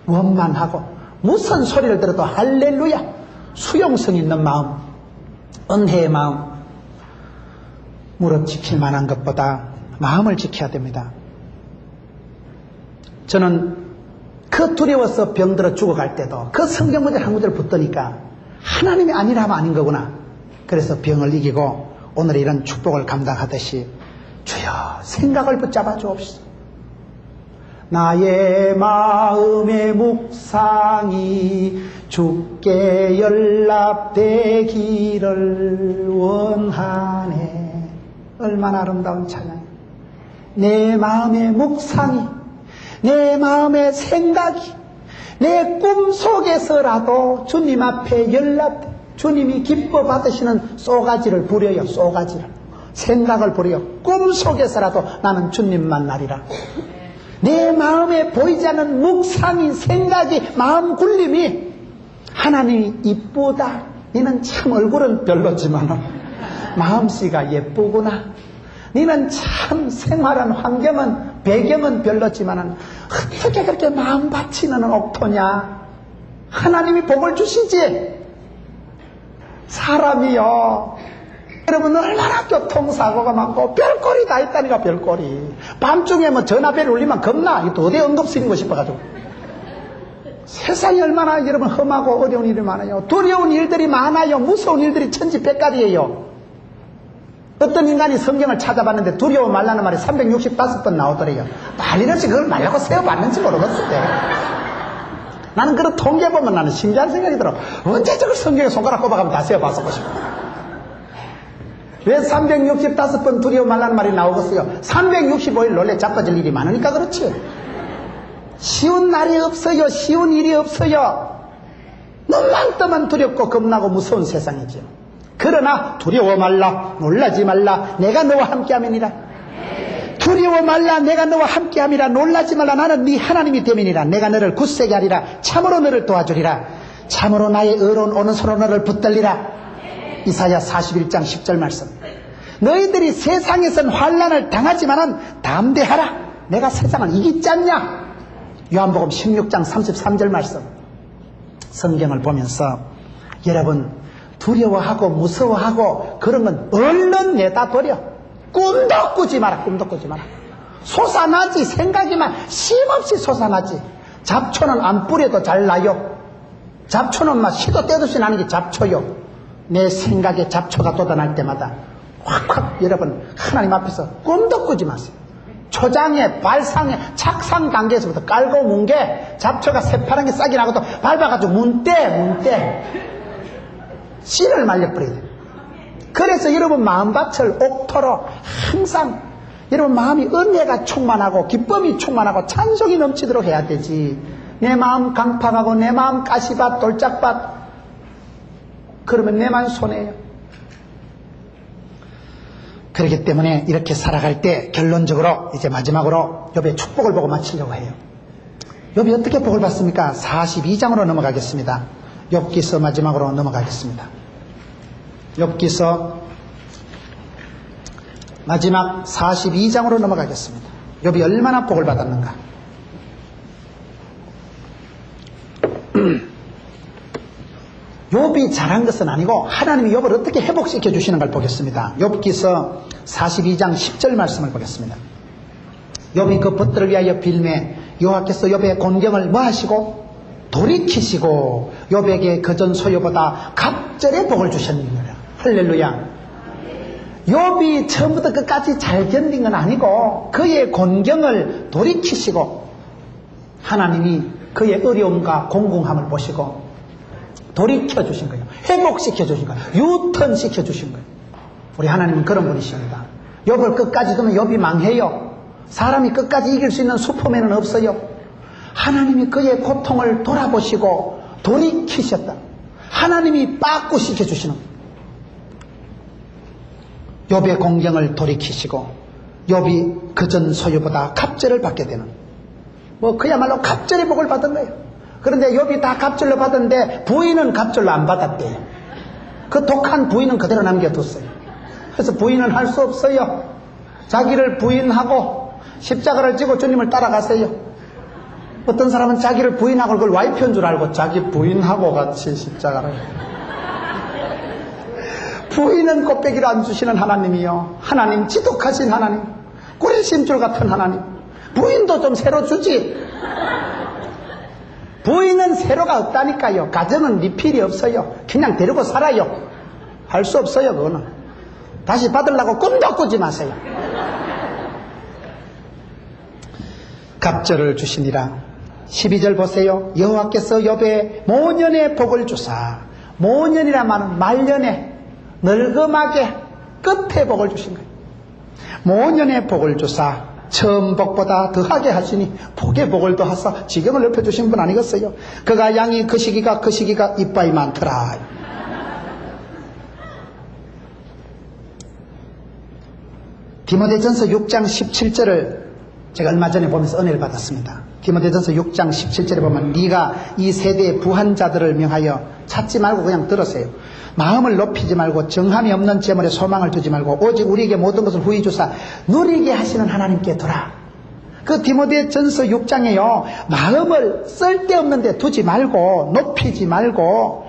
원만하고 무슨 소리를 들어도 할렐루야, 수용성 있는 마음, 은혜의 마음. 무릎 지킬 만한 것보다 마음을 지켜야 됩니다. 저는 그 두려워서 병들어 죽어갈 때도 그 성경 구절 한 구절 붙드니까 하나님이 아니라 하면 아닌 거구나. 그래서 병을 이기고 오늘 이런 축복을 감당하듯이 주여 생각을 붙잡아 주옵시다. 나의 마음의 묵상이 주께 연락되기를 원하네. 얼마나 아름다운 찬양. 내 마음의 묵상이, 내 마음의 생각이 내 꿈속에서라도 주님 앞에 연락돼. 주님이 기뻐 받으시는 쏘가지를 부려요. 쏘가지를, 생각을 부려요. 꿈속에서라도 나는 주님 만나리라. 내 마음에 보이지 않는 묵상이, 생각이, 마음 굴림이 하나님이 이쁘다. 너는 참 얼굴은 별로지만 마음씨가 예쁘구나. 너는 참 생활한 환경은, 배경은 별로지만 어떻게 그렇게 마음 바치는 옥토냐. 하나님이 복을 주시지. 사람이요, 여러분 얼마나 교통사고가 많고 별꼴이 다 있다니까. 별꼴이 밤중에 뭐 전화벨 울리면 겁나. 도대 응급실이고 싶어가지고. 세상이 얼마나 여러분 험하고 어려운 일이 많아요. 두려운 일들이 많아요. 무서운 일들이 천지백갈이에요. 어떤 인간이 성경을 찾아봤는데 두려워 말라는 말이 365번 나오더래요. 난리없이 그걸 말라고 세워봤는지 모르겠을 때. 나는 그런 통계 보면 나는 신기한 생각이 들어. 언제 저걸 성경에 손가락 꼽아가면 다 세워봤었고 싶어. 왜 365번 두려워 말라는 말이 나오겠어요? 365일 놀래 자빠질 일이 많으니까 그렇지. 쉬운 날이 없어요. 쉬운 일이 없어요. 눈만 뜨면 두렵고 겁나고 무서운 세상이죠. 그러나 두려워 말라, 놀라지 말라, 내가 너와 함께함이니라. 두려워 말라, 내가 너와 함께함이라. 놀라지 말라, 나는 네 하나님이 됨이니라. 내가 너를 굳세게 하리라. 참으로 너를 도와주리라. 참으로 나의 의로운 오른손으로 너를 붙들리라. 이사야 41장 10절 말씀. 너희들이 세상에선 환난을 당하지만은 담대하라. 내가 세상을 이기지 않냐. 요한복음 16장 33절 말씀. 성경을 보면서 여러분 두려워하고 무서워하고 그런 건 얼른 내다 버려. 꿈도 꾸지 마라. 꿈도 꾸지 마라. 솟아나지. 생각이만 쉼없이 솟아나지. 잡초는 안 뿌려도 잘 나요. 잡초는 막 시도 때도 나는 게 잡초요. 내 생각에 잡초가 돋아날 때마다 확확 여러분 하나님 앞에서 꿈도 꾸지 마세요. 초장에 발상에 착상 단계에서부터 깔고 문 게 잡초가 새파란 게 싹이 나고도 밟아가지고 문대 씨를 말려버려야 돼요. 그래서 여러분 마음밭을 옥토로 항상 여러분 마음이 은혜가 충만하고 기쁨이 충만하고 찬송이 넘치도록 해야 되지. 내 마음 강팍하고 내 마음 가시밭 돌짝밭 그러면 내만 손해요. 그렇기 때문에 이렇게 살아갈 때 결론적으로 이제 마지막으로 욥의 축복을 보고 마치려고 해요. 욥이 어떻게 복을 받습니까? 42장으로 넘어가겠습니다. 욥기서 마지막으로 넘어가겠습니다. 욥기서 마지막 42장으로 넘어가겠습니다. 욥이 얼마나 복을 받았는가. 욥이 잘한 것은 아니고 하나님이 욥을 어떻게 회복시켜 주시는 걸 보겠습니다. 욥기서 42장 10절 말씀을 보겠습니다. 욥이 그 벗들을 위하여 빌매 여호와께서 욥의 곤경을 뭐 하시고 돌이키시고 욥에게 그전 소유보다 갑절의 복을 주셨느니라. 할렐루야. 욥이 처음부터 끝까지 잘 견딘 건 아니고 그의 곤경을 돌이키시고 하나님이 그의 어려움과 공공함을 보시고 돌이켜 주신 거예요. 회복시켜 주신 거예요. 유턴시켜 주신 거예요. 우리 하나님은 그런 분이십니다. 욥을 끝까지 두면 욥이 망해요. 사람이 끝까지 이길 수 있는 슈퍼맨은 없어요. 하나님이 그의 고통을 돌아보시고 돌이키셨다. 하나님이 빠꾸시켜 주시는 거예요. 욥의 공경을 돌이키시고 욥이 그전 소유보다 갑절을 받게 되는 그야말로 갑절의 복을 받은 거예요. 그런데 욥이 다 갑절로 받았는데 부인은 갑절로 안 받았대요. 그 독한 부인은 그대로 남겨뒀어요. 그래서 부인은 할 수 없어요. 자기를 부인하고 십자가를 지고 주님을 따라가세요. 어떤 사람은 자기를 부인하고 그걸 와이프인 줄 알고 자기 부인하고 같이 십자가를 부인은 곱빼기를 안 주시는 하나님이요. 하나님 지독하신 하나님, 꾸리심줄 같은 하나님. 부인도 좀 새로 주지. 부인은 새로가 없다니까요. 가정은 리필이 없어요. 그냥 데리고 살아요. 할 수 없어요. 그거는 다시 받으려고 꿈도 꾸지 마세요. 갑절을 주시니라. 12절 보세요. 여호와께서 욥의 모년의 복을 주사. 모년이라 말은 말년에 늙음하게 끝에 복을 주신 거예요. 모년의 복을 주사 처음 복보다 더하게 하시니 복의 복을 더하사 지경을 넓혀주신 분 아니겠어요? 그가 양이 그 시기가 이빠이 많더라. 디모데전서 6장 17절을 제가 얼마 전에 보면서 은혜를 받았습니다. 디모데전서 6장 17절에 보면 네가 이 세대의 부한자들을 명하여 찾지 말고 그냥 들으세요. 마음을 높이지 말고 정함이 없는 재물에 소망을 두지 말고 오직 우리에게 모든 것을 후히 주사 누리게 하시는 하나님께 두라. 그 디모데전서 6장에요. 마음을 쓸데없는 데 두지 말고 높이지 말고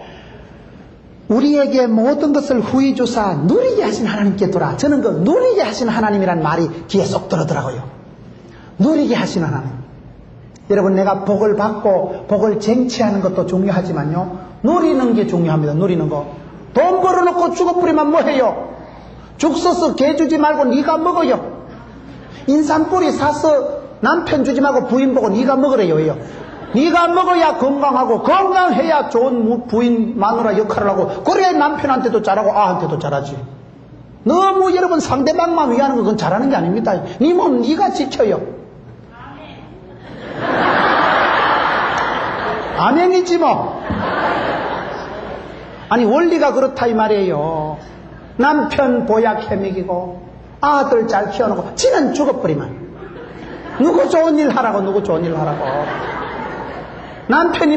우리에게 모든 것을 후히 주사 누리게 하신 하나님께 두라. 저는 그 누리게 하시는 하나님이란 말이 귀에 쏙 들어오더라고요. 누리게 하시는 하나님. 여러분, 내가 복을 받고 복을 쟁취하는 것도 중요하지만요, 누리는 게 중요합니다. 누리는 거. 돈 벌어놓고 죽어버리면 뭐해요? 죽 써서 개 주지 말고 네가 먹어요. 인삼뿌리 사서 남편 주지 말고 부인 보고 네가 먹으래요. 왜요? 네가 먹어야 건강하고 건강해야 좋은 부인 마누라 역할을 하고 그래야 남편한테도 잘하고 아한테도 잘하지. 너무 여러분 상대방만 위하는 건 잘하는 게 아닙니다. 네 몸 네가 지켜요. 아멘이지 뭐. 아니 원리가 그렇다 이 말이에요. 남편 보약 해먹이고 아들 잘 키워놓고 지는 죽어버리면 누구 좋은 일 하라고 누구 좋은 일 하라고. 남편이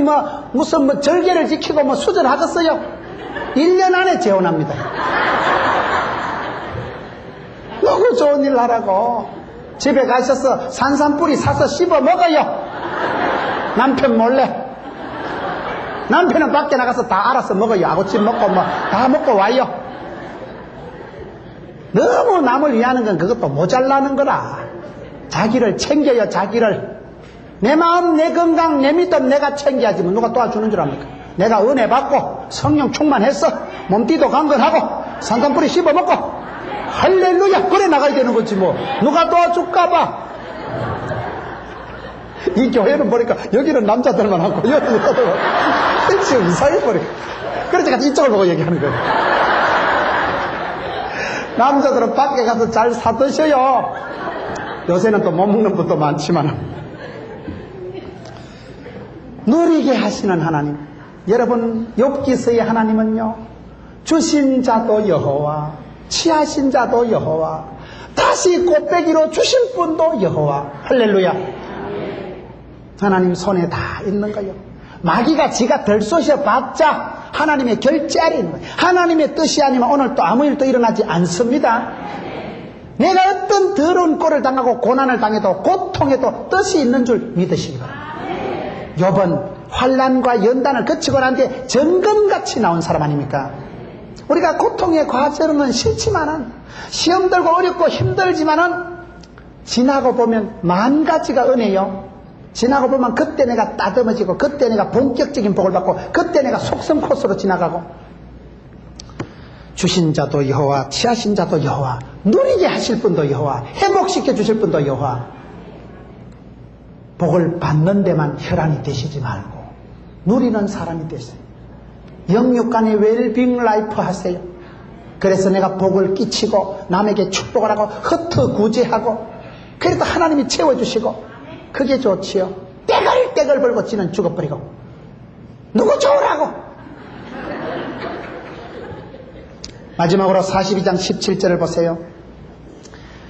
무슨 절개를 지키고 수절하겠어요? 1년 안에 재혼합니다. 누구 좋은 일 하라고. 집에 가셔서 산삼뿌리 사서 씹어 먹어요. 남편 몰래. 남편은 밖에 나가서 다 알아서 먹어요. 아구찜 먹고 뭐 다 먹고 와요. 너무 남을 위하는 건 그것도 모자라는 거라. 자기를 챙겨요. 자기를. 내 마음, 내 건강, 내 믿음 내가 챙겨야지. 뭐 누가 도와주는 줄 압니까? 내가 은혜 받고 성령 충만했어. 몸띠도 강건하고 산산뿌리 씹어먹고 할렐루야 그래 나가야 되는 거지 뭐. 누가 도와줄까봐. 이 교회는 보니까 여기는 남자들만 하고 여기는 여자들만 지금 이상해버리고. 그래서 제가 이쪽을 보고 얘기하는 거예요. 남자들은 밖에 가서 잘 사드셔요. 요새는 또 못 먹는 분도 많지만. 누리게 하시는 하나님. 여러분, 욥기서의 하나님은요, 주신 자도 여호와, 취하신 자도 여호와, 다시 꽃배기로 주실 분도 여호와. 할렐루야. 하나님 손에 다 있는 거예요. 마귀가 지가 들쏘셔봤자 하나님의 결제 아래 있는 거예요. 하나님의 뜻이 아니면 오늘 또 아무 일도 일어나지 않습니다. 내가 어떤 더러운 꼴을 당하고 고난을 당해도 고통에도 뜻이 있는 줄 믿으시기 바랍니다. 욥은 환난과 연단을 거치고 난 뒤에 정금같이 나온 사람 아닙니까? 우리가 고통의 과정은 싫지만은 시험 들고 어렵고 힘들지만은 지나고 보면 만 가지가 은혜요. 지나고 보면 그때 내가 따듬어지고 그때 내가 본격적인 복을 받고 그때 내가 속성 코스로 지나가고. 주신 자도 여호와, 취하신 자도 여호와, 누리게 하실 분도 여호와, 회복시켜 주실 분도 여호와. 복을 받는 데만 혈안이 되시지 말고 누리는 사람이 되세요. 영육간의 웰빙 라이프 하세요. 그래서 내가 복을 끼치고 남에게 축복을 하고 흩어구제하고 그래도 하나님이 채워주시고 그게 좋지요. 떼글떼글 벌고 지는 죽어버리고 누구 좋으라고. 마지막으로 42장 17절을 보세요.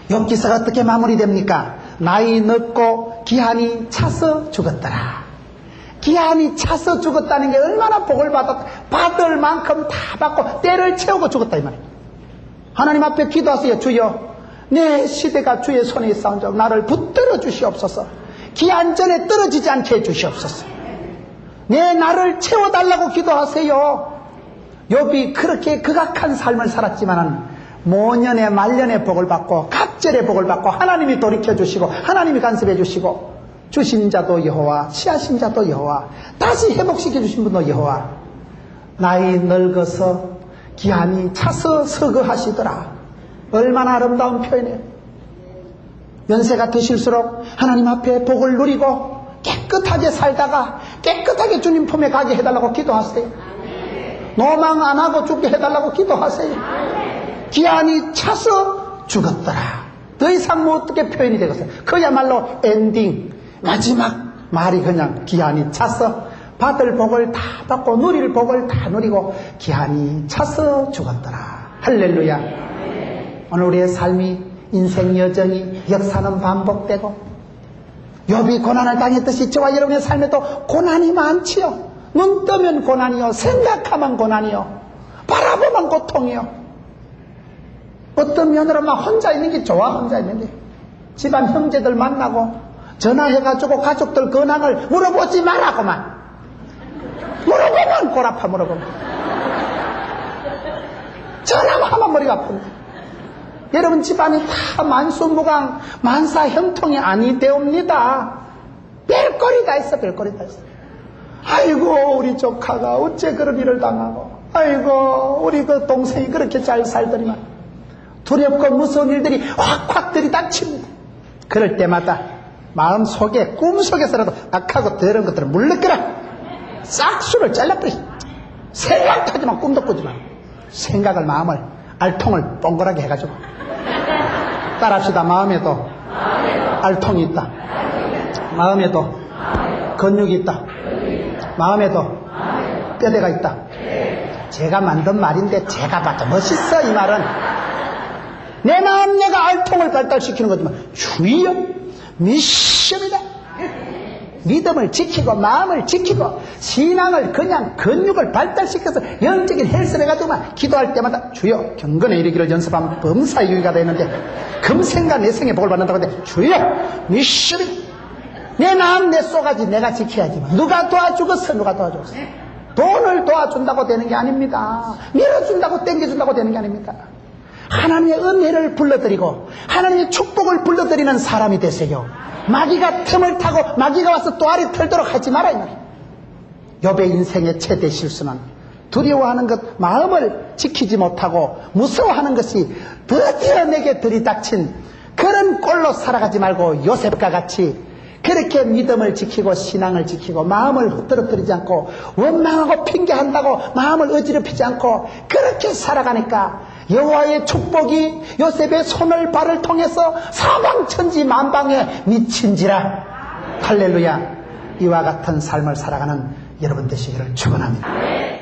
욥기서가 어떻게 마무리됩니까? 나이 늦고 기한이 차서 죽었더라. 기한이 차서 죽었다는 게 얼마나 복을 받을 만큼 다 받고 때를 채우고 죽었다 이 말이에요. 하나님 앞에 기도하세요. 주여, 내 시대가 주의 손에 있사온즉 나를 붙들어 주시옵소서. 기한 전에 떨어지지 않게 해주시옵소서. 내 나를 채워달라고 기도하세요. 욥이 그렇게 극악한 삶을 살았지만은 모년의 말년의 복을 받고 갑절의 복을 받고 하나님이 돌이켜주시고 하나님이 간섭해 주시고 주신 자도 여호와, 취하신 자도 여호와, 다시 회복시켜 주신 분도 여호와. 나이 늙어서 기한이 차서 서거하시더라. 얼마나 아름다운 표현이에요. 연세가 드실수록 하나님 앞에 복을 누리고 깨끗하게 살다가 깨끗하게 주님 품에 가게 해달라고 기도하세요. 노망 안 하고 죽게 해달라고 기도하세요. 기한이 차서 죽었더라. 더 이상 뭐 어떻게 표현이 되겠어요. 그야말로 엔딩, 마지막 말이 그냥 기한이 차서 받을 복을 다 받고 누릴 복을 다 누리고 기한이 차서 죽었더라. 할렐루야. 오늘 우리의 삶이 인생 여정이 역사는 반복되고 욥이 고난을 당했듯이 저와 여러분의 삶에도 고난이 많지요. 눈 뜨면 고난이요, 생각하면 고난이요, 바라보면 고통이요. 어떤 면으로 막 혼자 있는 게 좋아. 혼자 있는 게 집안 형제들 만나고 전화해가지고 가족들 근황을 물어보지 말라고만. 물어보면 골 아파. 물어보면 전화만 하면 머리가 아픕니다. 여러분 집안이 다 만수무강 만사 형통이 아니되옵니다. 별거리 다 있어. 별거리 다 있어. 아이고 우리 조카가 어째 그런 일을 당하고, 아이고 우리 그 동생이 그렇게 잘 살더니만. 두렵고 무서운 일들이 확확 들이닥칩니다. 그럴 때마다 마음속에 꿈속에서라도 악하고 더러운 것들을 물러거라. 싹수를 잘라버리. 생각도 하지만 꿈도 꾸지만 생각을, 마음을, 알통을 동그랗게 해가지고 따라합시다. 마음에도 알통이 있다. 마음에도 근육이 있다. 마음에도 뼈대가 있다. 제가 만든 말인데 제가 봐도 멋있어. 이 말은 내 마음 내가 알통을 발달시키는 거지만 주여 미션이다. 믿음을 지키고 마음을 지키고 신앙을 그냥 근육을 발달시켜서 영적인 헬스를 해가지고만 기도할 때마다 주여 경건에 이르기를 연습하면 범사의 유의가 되는데 금생과 내생의 복을 받는다고 하는데 주여 미션이다. 내 마음 내 쏘가지 내가 지켜야지만 누가 도와주겠어. 누가 도와주겠어. 돈을 도와준다고 되는 게 아닙니다. 밀어준다고 땡겨준다고 되는 게 아닙니다. 하나님의 은혜를 불러들이고 하나님의 축복을 불러들이는 사람이 되세요. 마귀가 틈을 타고 마귀가 와서 또아리 털도록 하지 말아요. 욥의 인생의 최대 실수는 두려워하는 것, 마음을 지키지 못하고 무서워하는 것이 드디어 내게 들이닥친 그런 꼴로 살아가지 말고 요셉과 같이 그렇게 믿음을 지키고 신앙을 지키고 마음을 흐트러뜨리지 않고 원망하고 핑계한다고 마음을 어지럽히지 않고 그렇게 살아가니까 여호와의 축복이 요셉의 손을 발을 통해서 사방천지 만방에 미친지라. 할렐루야. 이와 같은 삶을 살아가는 여러분 되시기를 축원합니다.